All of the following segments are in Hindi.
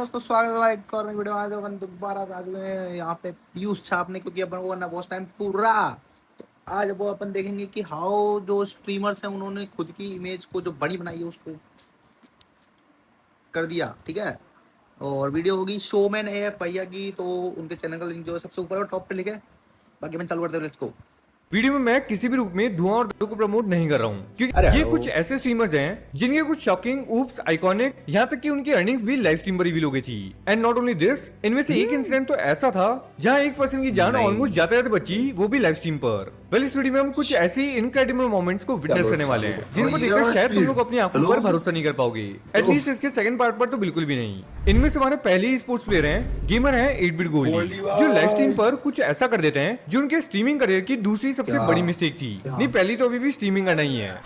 दोस्तों, स्वागत है हमारे एक और नई वीडियो में। आज अपन दोबारा आ चुके हैं यहाँ पे व्यूज छापने, क्योंकि अपन को करना बहुत टाइम पूरा। तो आज वो अपन देखेंगे कि हाउ जो स्ट्रीमर्स हैं उन्होंने खुद की इमेज को जो बड़ी बनाई है उसको कर दिया। ठीक है, और वीडियो होगी शोमैन ए भैया की, तो उनके चैनल का लिंक जो है सबसे ऊपर टॉप पे लिखे। बाकी अपन चालू करते हैं, लेट्स गो। वीडियो में मैं किसी भी रूप में धुआं और दर्द को प्रमोट नहीं कर रहा हूँ, अरे क्योंकि ये हेलो। कुछ ऐसे स्ट्रीमर्स हैं जिनके कुछ शॉकिंग, ऊप्स, आइकॉनिक, यहाँ तक कि उनकी अर्निंग्स भी लाइव स्ट्रीम पर रिवील हो गई थी। एंड नॉट ओनली दिस, इनमें से एक इंसिडेंट तो ऐसा था जहाँ एक पर्सन की जान नहीं। ऑलमोस्ट जाते जाते बची, वो भी लाइव स्ट्रीम पर। वेल, इस वीडियो में हम कुछ ऐसी इनक्रेडिबल मोमेंट्स को विटनेस करने वाले हैं जिनको देखकर शायद तुम लोग अपनी आंखों पर भरोसा नहीं कर पाओगे, एटलीस्ट इसके सेकंड पार्ट पर तो बिल्कुल भी नहीं। इनमें से हमारे पहले ही स्पोर्ट्स प्लेयर हैं, गेमर हैं 8-बिट गोल्डी, जो लाइव स्ट्रीम पर कुछ ऐसा कर देते हैं जो उनके स्ट्रीमिंग करियर की दूसरी सबसे बड़ी मिस्टेक थी। नहीं, पहली तो अभी भी स्ट्रीमिंग करना ही है।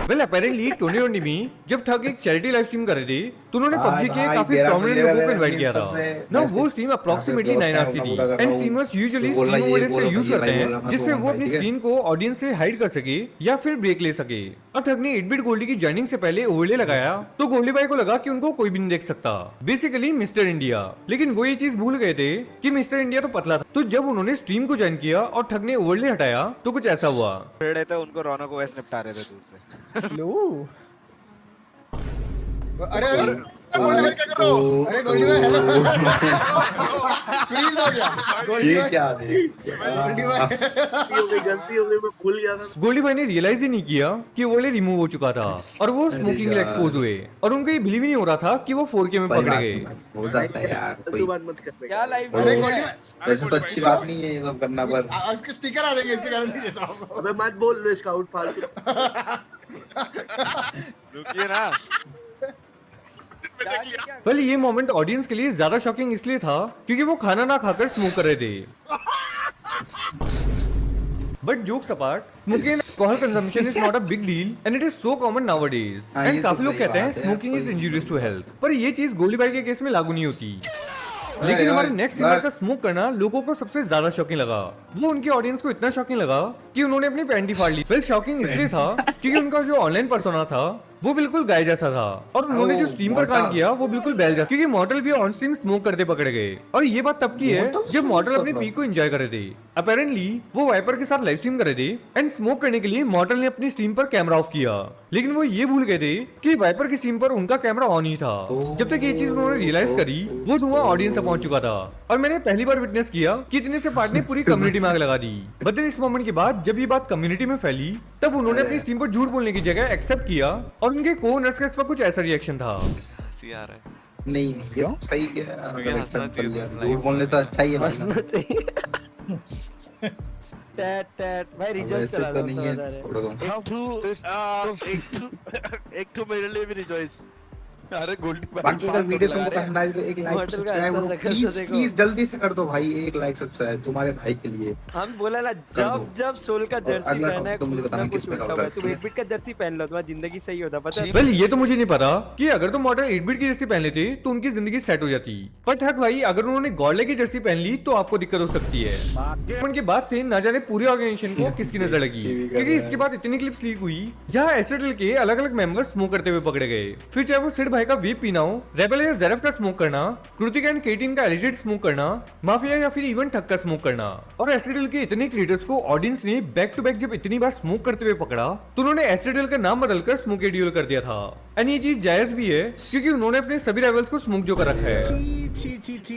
वेल, अपेरेंटली 2020 में जब ठग एक चैरिटी लाइव स्ट्रीम कर रहे थे तो उन्होंने पबजी के काफी प्रोमिनेंट लोगों को इनवाइट किया था ना। वो स्ट्रीम अप्रोक्सीमेटली 9 आवर्स की थी and streamers usually stream overlays का यूज करते हैं जिससे वो अपनी स्क्रीन को ऑडियंस से हाइड कर सके या फिर ब्रेक ले सके। और ठग ने 8-बिट गोल्डी की जर्निंग से पहले ओवरले लगाया तो गोल्डी भाई को लगा कि उनको कोई भी नहीं देख सकता, बेसिकली मिस्टर इंडिया। लेकिन वो ये चीज भूल गए थे कि मिस्टर इंडिया तो पतला था। तो जब उन्होंने स्ट्रीम को ज्वाइन किया और ठग ने ओवरले हटाया तो कुछ ऐसा हुआ। उनको रौनक को वैसे निपटा रहे थे दूर से। लो अरे अरे गोल्डी भाई क्या कर रहे हो? अरे गोल्डी भाई हेलो फ्रीज हो गया गोल्डी ये भाई। क्या देख गोल्डी भाई गलती हो गई, मैं भूल गया था। गोल्डी भाई ने रियलाइज ही नहीं किया कि ओवरले रिमूव हो चुका था और वो स्मोकिंग के लिए एक्सपोज हुए और उनको ये बिलीव ही नहीं हो रहा था कि वो 4K में पकड़े गए। हो जाता है यार, तू कोई बात मत कर। क्या लाइव अरे गोल्डी भाई वैसे तो अच्छी बात नहीं है ये सब करना, पर इसके स्टिकर आ जाएंगे, इसके कारण नहीं देता हूं। अबे मत बोल लो स्काउट फालतू। रुकिए ना। वेल, ये मोमेंट ऑडियंस के लिए ज्यादा शॉकिंग इसलिए था क्योंकि वो खाना ना खाकर स्मोक कर रहे थे। But jokes apart, smoking and alcohol consumption is not a big deal and it is so common nowadays. हाँ, ये एंड तो काफी लोग सही कहते हैं बात है, स्मोकिंग इज कोई- इंजूरियस टू हेल्थ, पर ये चीज गोली भाई के केस में लागू नहीं होती। लेकिन अरे हमारे यार, नेक्स्ट बात- स्ट्रीमर का स्मोक करना लोगों को सबसे ज्यादा शॉकिंग लगा। वो उनके ऑडियंस को इतना शॉकिंग लगा कि उन्होंने अपनी पैंटी फाड़ ली। वेल, शॉकिंग इसलिए था क्योंकि उनका जो ऑनलाइन पर्सोना था वो बिल्कुल गाय जैसा था और उन्होंने जो स्ट्रीम पर काम किया वो बिल्कुल बैल जैसा, क्योंकि मॉडल भी ऑन स्ट्रीम स्मोक करते पकड़े गए। और ये बात तब की है जब मॉडल अपनी पीक को एंजॉय कर रहे थे। अपेरेंटली वो वाइपर के साथ लाइव स्ट्रीम कर रहे थे एंड स्मोक करने के लिए मॉडल ने अपनी स्ट्रीम पर कैमरा ऑफ किया, लेकिन वो ये भूल गए थे कि वाइपर की स्ट्रीम पर उनका कैमरा ऑन ही था। जब तक ये चीज उन्होंने रियलाइज करी वो धुआं ऑडियंस तक पहुंच चुका था और मैंने पहली बार विटनेस किया कि इतने से पार्ट ने पूरी कम्युनिटी में आग लगा दी। बट इस मोमेंट के बाद जब ये बात कम्युनिटी में फैली तब उन्होंने अपनी स्ट्रीम पर झूठ बोलने की जगह एक्सेप्ट किया और उनके को-ओनर्स का इस पर कुछ ऐसा रिएक्शन था। नहीं ये तो सही है यार, अगर एक्सेप्ट कर लिया तो झूठ बोलने तो अच्छा ही है भाई। टैट टैट भाई अब रिजल्ट ऐसे चला तो दो नहीं है, छोड़ दो। एक तो मेरे लिए भी रिजॉइस। अरे गोल्डी भाई बाकी अगर वीडियो तुमको पसंद आई तो एक लाइक मॉडल का सब्सक्राइब ऐसा शक्ल प्लीज तो देखो। प्लीज जल्दी से कर दो भाई, एक लाइक सब्सक्राइब तुम्हारे भाई के लिए। हम बोला ना दो। जब जब सोल का जर्सी अगला पहना है topic तो मुझे कुछ बताना ना किस कुछ पे उल्टा cover हुआ है। तुम करते हैं। 8-बिट का जर्सी पहन लो, तुम्हारी जिंदगी सही होता पता है। वेल, ये तो मुझे नहीं पता कि अगर तो मॉडल 8-बिट की जर्सी पहन लेते तो उनकी जिंदगी सेट हो जाती, पर ठग भाई अगर उन्होंने गॉडले की जर्सी पहन ली तो आपको दिक्कत हो सकती है। उनके बाद से न जाने पूरी ऑर्गेनाइजेशन को किसकी नजर लगी, क्योंकि इसके बाद इतनी क्लिप्स लीक हुई जहां एस्ट्रेडल के अलग अलग मेंबर्स स्मोक करते हुए पकड़े गए। फिर चाहे वो सिड भाई का वीप पीना हो, रेबल या जेरफ का स्मोक करना, कृतिका एंड केटिन का एलिजेड स्मोक करना, माफिया या फिर इवन ठग का स्मोक करना। और एस्ट्रेडल के इतने क्रिएटर्स को ऑडियंस ने बैक टू बैक जब इतनी बार स्मोक करते हुए पकड़ा तो उन्होंने एस्ट्रेडल का नाम बदलकर स्मोक एड्यूल कर दिया था। एंड ये चीज जायज भी है क्योंकि उन्होंने अपने सभी राइवल्स को स्मोक जो कर रखा है।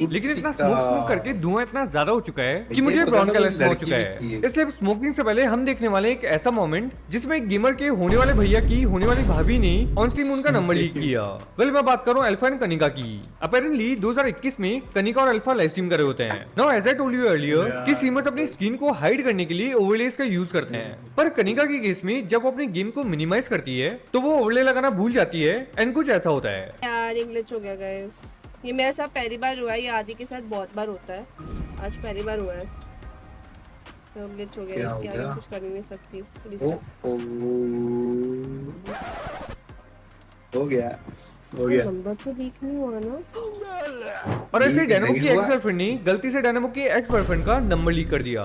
लेकिन इतना स्मोक करके धुआं इतना ज्यादा हो चुका है कि मुझे ब्राउन कलर स्मोक हो चुका है। इसलिए स्मोकिंग से पहले हम देखने वाले एक ऐसा मोमेंट जिसमें एक गेमर के होने वाले भैया की होने वाली भाभी ने ऑन स्ट्रीम उनका नंबर लीक किया। वेल, मैं बात कर रहा हूँ अल्फा एंड कनिका की। अपेरेंटली 2021 में कनिका और अल्फा लाइव स्ट्रीम कर रहे होते हैं। Now as I told you earlier कि स्ट्रीमर्स अपनी स्किन को हाइड करने के लिए ओवरलेस का यूज करते हैं, पर कनिका के केस में जब वो अपनी गेम को मिनिमाइज करती है तो वो ओवरले लगाना भूल जाती है एंड कुछ ऐसा होता है। यार इंग्लिश हो गया गाइस, ये मेरे साथ पहली बार हुआ है, ये आदि के साथ बहुत बार होता है, आज पहली बार हुआ है। तो ग्लिच हो गया, क्या इसके हो आगे गया? कुछ कर नहीं सकती। हो गया हो गया। नंबर तो लीक नहीं हुआ ना? और ऐसे ठीक है, डायनेमो की नहीं एक्स हुआ। गर्लफ्रेंड ने गलती से डायनेमो की एक्स बॉयफ्रेंड का नंबर लीक कर दिया।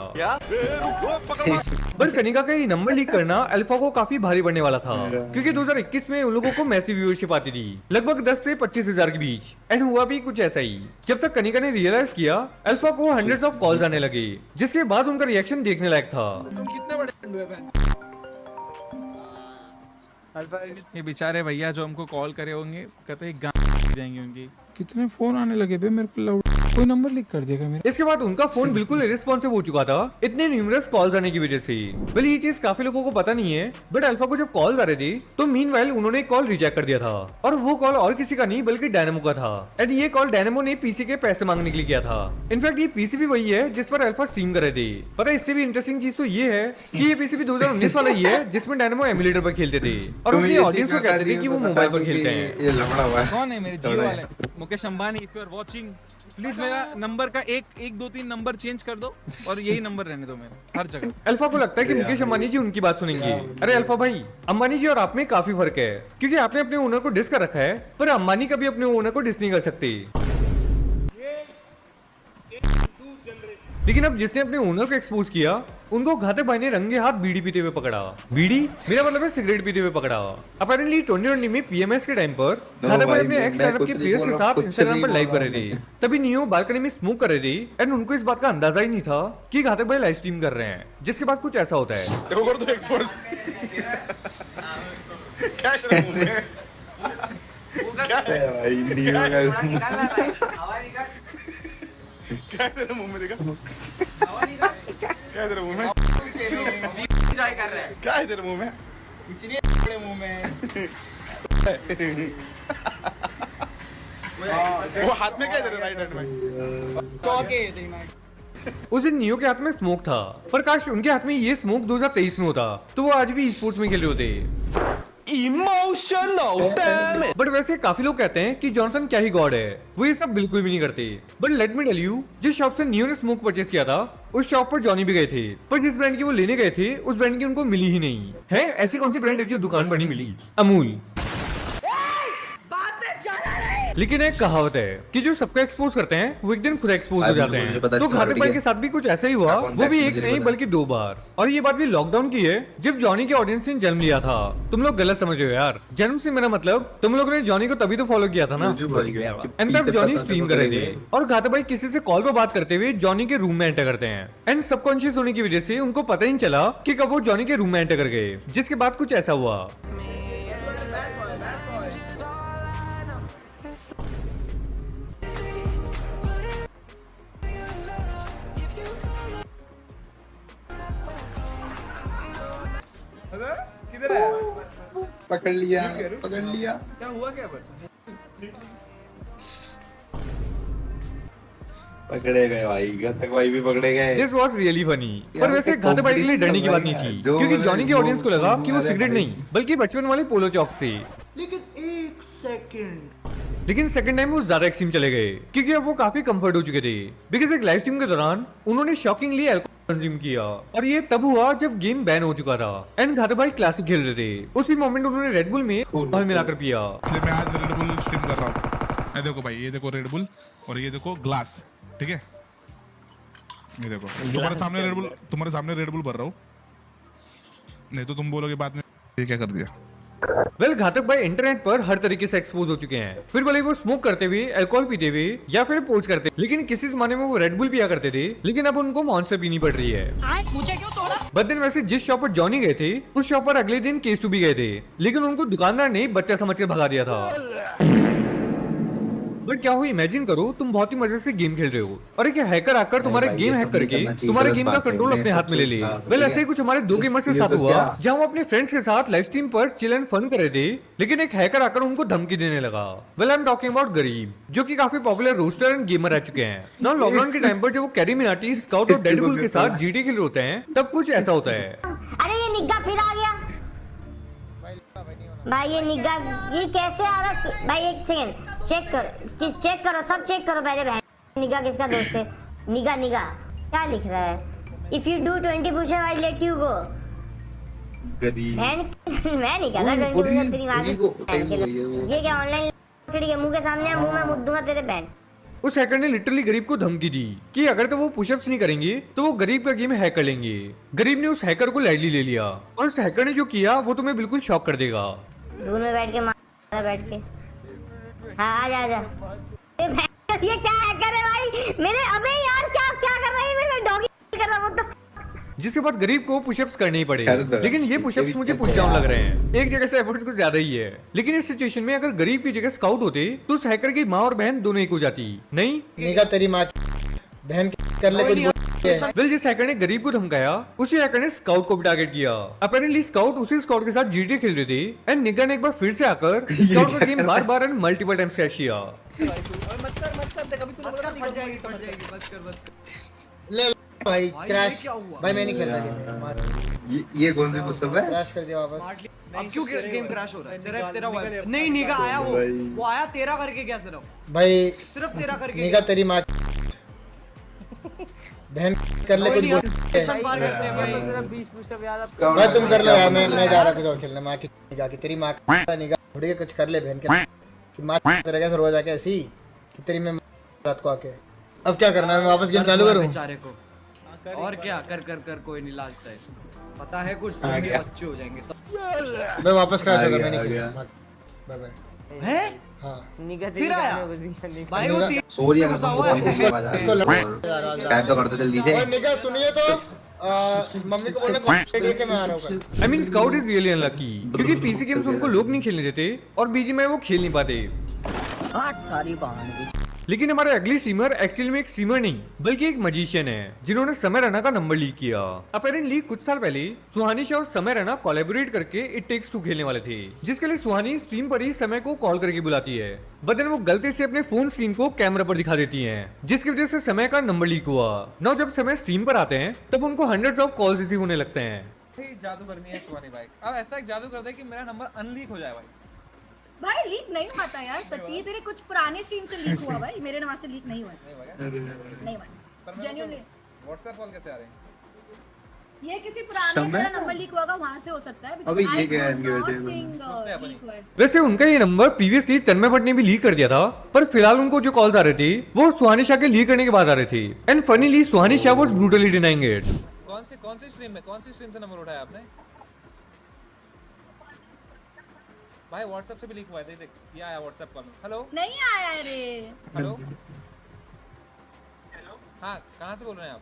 बट कनिका का ये नंबर लीक करना अल्फा को काफी भारी पड़ने वाला था, क्योंकि 2021 में उन लोगों को मैसिव व्यूअरशिप आती थी, लगभग 10 से 25 हजार के बीच। एंड हुआ भी कुछ ऐसा ही। जब तक कनिका ने रियलाइज किया, अल्फा को हंड्रेड्स ऑफ कॉल्स आने लगे, जिसके बाद उनका रिएक्शन देखने लायक था। ये बेचारे भैया जो हमको कॉल करे होंगे, कहते हैं जाएंगे उनकी। कितने फोन आने लगे बे मेरे को, कोई नंबर लिख कर देगा मेरा। इसके बाद उनका फोन बिल्कुल इरेस्पॉन्सिव हो चुका था, इतने न्यूमरस कॉल्स आने की वजह से। वेल ये चीज काफी लोगों को पता नहीं है, बट अल्फा को जब कॉल्स आ रहे थे तो मीनवाइल उन्होंने एक कॉल रिजेक्ट कर दिया था, और वो कॉल और किसी का नहीं बल्कि डायनेमो का था। एंड ये कॉल डायनेमो ने पीसी के पैसे मांगने के लिए किया था। इनफैक्ट ये पीसी भी वही है जिस पर अल्फा स्ट्रीम कर रहे थे। पता है इससे भी इंटरेस्टिंग चीज तो ये है कि ये पीसी भी 2019 वाला ही है जिसमें डायनेमो एमुलेटर पर खेलते थे, और अपनी ऑडियंस को कहते थे कि वो मोबाइल पर खेलते हैं। ये लफड़ा हुआ है। कौन है मेरे जियो वाले? Mukesh Ambani, if you are watching please मेरा नंबर का एक दो तीन नंबर चेंज कर दो और यही नंबर रहने दो मेरा हर जगह। अल्फा को लगता है कि मुकेश अंबानी जी उनकी बात सुनेंगे। अरे अल्फा भाई, अंबानी जी और आप में काफी फर्क है, क्योंकि आपने अपने ओनर को डिस कर रखा है, पर अंबानी कभी अपने ओनर को डिस नहीं कर सकते। लेकिन अब जिसने अपने ओनर को एक्सपोज किया, उनको घातक भाई ने रंगे हाथ बीड़ी पीते हुए पकड़ा। बीड़ी मेरा मतलब है सिगरेट पीते हुए पकड़ा। अपेरेंटली 2020 में पीएमएस के टाइम पर घातक भाई अपने एक्स स्टैंडअप के प्लेयर्स के साथ इंस्टाग्राम पर लाइव कर रहे थे। तभी नियो बालकनी में स्मोक कर रहे थे, एंड उनको इस बात का अंदाजा ही नहीं था कि घातक भाई लाइव स्ट्रीम कर रहे हैं। जिसके बाद कुछ ऐसा होता है। देखो कर दो एक्सपोज। क्या कर रहा हूं मैं? क्या है भाई क्या है तेरे मुंह में? देखा क्या है तेरे मुंह में? क्या है तेरे मुंह में? कुछ नहीं है तेरे मुंह में। वो हाथ में क्या है तेरे राइट हैंड में? उस दिन नियो के हाथ में स्मोक था, पर काश उनके हाथ में ये स्मोक 2023 में होता तो वो आज भी स्पोर्ट्स में खेल रहे होते। बट वैसे काफी लोग कहते हैं कि जॉनसन क्या ही गॉड है, वो ये सब बिल्कुल भी नहीं करते। But let me tell you, जिस शॉप से नियो ने स्मोक परचेस किया था, उस शॉप पर जॉनी भी गए थे, पर जिस ब्रांड की वो लेने गए थे उस ब्रांड की उनको मिली ही नहीं है। ऐसी कौन सी ब्रांड है जो दुकान पर नहीं मिली? अमूल। लेकिन एक कहावत है कि जो सबको एक्सपोज करते हैं वो एक दिन खुद एक्सपोज हो जाते हैं। तो घातक भाई के साथ भी कुछ ऐसा ही हुआ, वो भी एक नहीं बल्कि 2 बार। और ये बात भी लॉकडाउन की है, जब जॉनी के ऑडियंस ने जन्म लिया था। तुम लोग गलत समझ रहे हो यार, जन्म से मेरा मतलब तुम लोगों ने जॉनी को तभी तो फॉलो किया था ना। एंड तब जॉनी स्ट्रीम कर रहे थे और घातक भाई किसी से कॉल पर बात करते हुए जॉनी के रूम में एंटर करते हैं। एंड सबकॉन्शियस होने की वजह से उनको पता ही नहीं चला कि कब वो जॉनी के रूम में एंटर कर गए। जिसके बाद कुछ ऐसा हुआ। किधर है? पकड़ लिया, पकड़ लिया। क्या हुआ क्या बस? पकड़े गए भाई, घातक भाई भी पकड़े गए। This was really funny. पर वैसे घातक भाई के लिए डरने की बात नहीं थी, क्योंकि जॉनी के ऑडियंस को लगा कि वो सिगरेट नहीं बल्कि बचपन वाले पोलो चॉक्स थे। लेकिन सेकंड टाइम वो ज्यादा एक्सट्रीम चले गए, क्योंकि अब वो काफी कंफर्ट हो चुके थे। बिकॉज एक लाइव स्ट्रीम के दौरान उन्होंने शॉकिंगली अल्कोहल कंज्यूम किया, और ये तब हुआ जब गेम बैन हो चुका था एंड घातक भाई क्लासिक खेल रहे थे। उसी मोमेंट उन्होंने रेड बुल में अल्कोहल मिलाकर पिया। इसलिए मैं आज रेड बुल स्ट्रीम कर रहा हूँ। ये देखो भाई, ये देखो रेड बुल और ये देखो ग्लास, ठीक है? ये देखो तुम्हारे सामने रेड बुल भर रहा हूँ, नहीं तो तुम बोलोगे बाद में ये क्या कर दिया। वेल घातक भाई इंटरनेट पर हर तरीके से एक्सपोज हो चुके हैं, फिर भले वो स्मोक करते हुए, अल्कोहल पीते हुए या फिर पोज करते। लेकिन किसी जमाने में वो रेड बुल पिया करते थे, लेकिन अब उनको मॉन्स्टर पीनी पड़ रही है। मुझे क्यों तोड़ा? बट दिन वैसे जिस शॉप पर जॉनी गए थे उस शॉप पर अगले दिन केस टू भी गए थे, लेकिन उनको दुकानदार ने बच्चा समझ कर भगा दिया था। बट क्या हो, इमेजिन करो तुम बहुत ही मजे से गेम खेल रहे हो और एक हैकर आकर तुम्हारे गेम हैक करके तुम्हारे गेम का कंट्रोल अपने हाथ में ले ले। वेल ऐसे ही कुछ हमारे 2 गेमर्स के साथ हुआ, जहां वो अपने फ्रेंड्स के साथ लाइव स्ट्रीम पर चिल एंड फन कर रहे थे, लेकिन एक हैकर आकर उनको धमकी देने लगा। Well I am talking about गरीब, जो कि काफी पॉपुलर रोस्टर एंड गेमर रह चुके हैं ना। लॉकडाउन के टाइम पर जब वो कैरी मिनाटी, स्काउट और डेडपुल के साथ जीटी खेल रहे होते हैं, तब कुछ ऐसा होता है। अरे ये निग्गा फिर आ गया भाई, ये निग्गा ये कैसे आ रहा? भाई एक सेकंड चेक करो, सब चेक करो पहले। बहन निग्गा किसका दोस्त है? निग्गा क्या लिख रहा है? If you do 20 pushup I let you go. मैं नहीं करता 20 पुशअप तेरी मां के। ये क्या ऑनलाइन के मुंह के सामने मुंह में मुद्द दूंगा तेरे बहन। उस हैकर ने लिटरली गरीब को धमकी दी कि अगर तो वो पुशअप्स नहीं करेंगे तो वो गरीब का गेम हैक कर लेंगे। गरीब ने उस हैकर को लाइटली ले लिया और उस हैकर ने जो किया वो तुम्हें बिल्कुल शॉक कर देगा। धूल में बैठ के मारा बैठ के। हाँ आजा आजा। ये क्या है करे भाई मेरे? अबे यार क्या क्या कर रहा है मेरे को? डॉगी कर रहा है। जिसके बाद गरीब को पुशअप्स करने ही पड़े, कर दो। लेकिन ये पुशअप्स मुझे पुश डाउन लग रहे हैं। एक जगह से एफर्ट्स कुछ ज्यादा ही है। लेकिन इस सिचुएशन में अगर गरीब की जगह स्काउट होते तो उस हैकर की माँ और बहन दोनों ही हो जाती। नहीं निगाह तेरी माँ की बहन कर ले कुछ। वेल जिस हैकर ने गरीब को धमकाया उसी हैकर ने स्काउट को भी टारगेट किया। अपेरेंटली स्काउट उसी स्काउट के साथ जीटीए खेल रहे थे एंड निगा ने एक बार फिर से आकर स्काउट का game bar bar and multiple times crash किया। ले भाई क्रैश। भाई मैं नहीं खेल रहा गेम। ये कौन सी पुस्तक है? क्रैश कर दिया वापस। अब क्यों गेम क्रैश हो रहा है? सिर्फ तेरा नहीं निगा आया वो आया तेरा करके क्या सिर्फ भाई सिर्फ तेरा करके निगाह तेरी माँ की बहन कर ले कुछ। भाई तुम कर लो यार, मैं जा रहा कुछ और खेलने। माँ की निगाह की तेरी माँ का निगाह थोड़ी है, कुछ कर ले बहन के कि माँ तेरे कैसे रोज आके ऐसी कि तेरी मैं रात को आके। अब क्या करना है? मैं वापस गेम चालू करूँ? बेचारे को और क्या कर कर कर कोई नहीं लाजता है। पता है कुछ बच्चे हो जाएंगे। मैं वापस क्रैश होगा। मैं नहीं खेलूंगा। Bye bye. हैं? हाँ निगा फिर आया भाई वो सॉरी अगर तुमको बहुत तेज आवाज आ रही इसको है। स्टार्ट तो कर दो जल्दी से। और निगाह सुनिए तो मम्मी को बोलना के मैं आ रहा हूँ। I mean scout is really unlucky क्योंकि पीसी गेम्स उनको लोग नहीं खेलने देते और बीजी में वो खेल नहीं पाते। लेकिन हमारा अगली स्ट्रीमर एक्चुअली में एक स्ट्रीमर नहीं बल्कि एक मजिशियन है जिन्होंने समय रैना का नंबर लीक किया। अपेरेंटली कुछ साल पहले सुहानी शाह और समय रैना कोलैबोरेट करके इट टेक्स टू खेलने वाले थे, जिसके लिए सुहानी स्ट्रीम पर ही समय को कॉल करके बुलाती है, बट देन वो गलती से अपने फोन स्क्रीन को कैमरा पर दिखा देती है, जिसकी वजह से समय का नंबर लीक हुआ। नाउ जब समय स्ट्रीम पर आते हैं तब उनको हंड्रेड्स ऑफ कॉल्स रिसीव होने लगते हैं। जादू करनी है सुहानी भाई। अब ऐसा एक जादू कर दे कि मेरा नंबर अनलीक हो जाए भाई। भाई लीक नहीं होता यार, सच्ची तेरे कुछ पुराने स्ट्रीम से लीक हुआ भाई, मेरे नाम से लीक नहीं हुआ। नहीं हुआ जेन्युइनली। व्हाट्सएप कॉल कैसे आ रहे हैं? ये किसी पुराने तेरा नंबर लीक होगा वहां से हो सकता है। अबे ये क्या है इनके बेटे? वैसे उनका ये नंबर प्रीवियसली तन्मय भट्ट ने भी लीक कर दिया था, पर फिलहाल उनको जो कॉल्स आ रहे थे वो सुहानी शाह के लीक करने के बाद आ रहे थे and funnily Suhani Shah was brutally denying it. कौन सी स्ट्रीम से नंबर उठाया आपने भाई? व्हाट्सएप से भी लीक हुआ है। देख ये आया व्हाट्सएप कॉल। हेलो नहीं आया रे। हेलो हाँ कहाँ से बोल रहे हैं आप?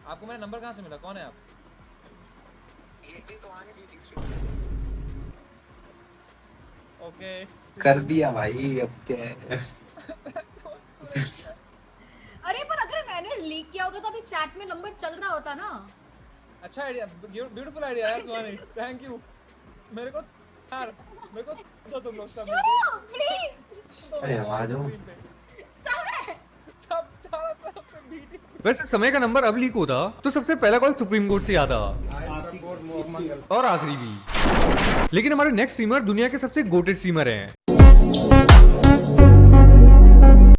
आपको मेरा नंबर कहाँ से मिला? कौन है आप? ओके कर दिया भाई, अब क्या है? अरे पर अगर मैंने लीक किया होगा तो अभी चैट में नंबर चल रहा होता ना। अच्छा आइडिया, ब्यूटीफुल आइडिया यार सुहानी, थैंक यू। मेरे को दो तुम लोग सब प्लीज। अरे आ जाओ। वैसे समय का नंबर अब लीक होता तो सबसे पहला कॉल सुप्रीम कोर्ट से आता और आखिरी भी। लेकिन हमारे नेक्स्ट स्ट्रीमर दुनिया के सबसे गोटेड स्ट्रीमर हैं